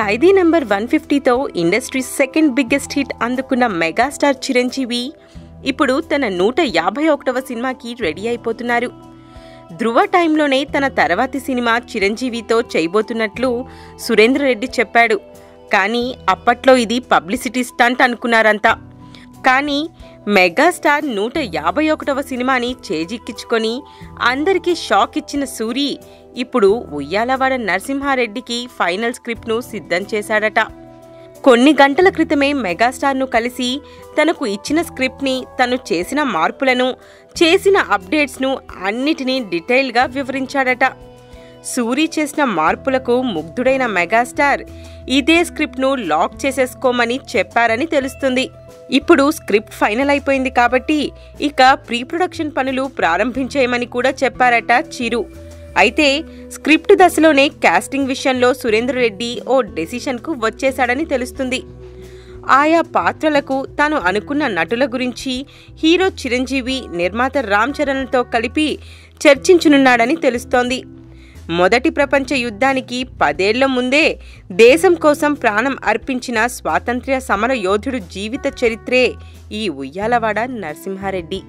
ఖైదీ number 150తో industry second biggest hit అందుకున్న megastar Chiranjeevi ఇప్పుడు తన 151వ సినిమాకి రెడీ అయిపోతున్నారు. ధృవ టైంలోనే తన తర్వాతి సినిమా చిరంజీవితో చేయబోతున్నట్లు సురేంద్ర రెడ్డి చెప్పాడు. కానీ అప్పట్లో ఇది పబ్లిసిటీ స్టంట్ అనుకున్నారంతా. కానీ మెగాస్టార్ 151వ సినిమాని చేజిక్కించుకొని అందరికీ షాక్ ఇచ్చిన సూరి ఇప్పుడు ఉయ్యాలవాడ నరసింహారెడ్డికి ఫైనల్ స్క్రిప్ట్ను సిద్ధం చేశాడట. కొన్ని గంటల క్రితమే మెగాస్టార్ను కలిసి తనకు ఇచ్చిన స్క్రిప్ట్ని, తను చేసిన మార్పులను, చేసిన అప్డేట్స్ను అన్నిటినీ డీటెయిల్గా వివరించాడట. సూరి చేసిన మార్పులకు ముగ్ధుడైన మెగాస్టార్ ఇదే స్క్రిప్ట్ను లాక్ చేసేసుకోమని చెప్పారని తెలుస్తుంది. ఇప్పుడు స్క్రిప్ట్ ఫైనల్ అయిపోయింది కాబట్టి ఇక ప్రీ ప్రొడక్షన్ పనులు ప్రారంభించేయమని కూడా చెప్పారట చిరు. అయితే స్క్రిప్ట్ దశలోనే కాస్టింగ్ విషయంలో సురేంద్ర రెడ్డి ఓ డెసిషన్కు వచ్చేశాడని తెలుస్తుంది. ఆయా పాత్రలకు తాను అనుకున్న నటుల గురించి హీరో చిరంజీవి, నిర్మాత రామ్ చరణ్లతో కలిపి చర్చించనున్నాడని తెలుస్తోంది. మొదటి ప్రపంచ యుద్ధానికి 10 ఏళ్ల ముందే దేశం కోసం ప్రాణం అర్పించిన స్వాతంత్ర్య సమర యోధుడు జీవిత చరిత్రే ఈ ఉయ్యాలవాడ నరసింహారెడ్డి.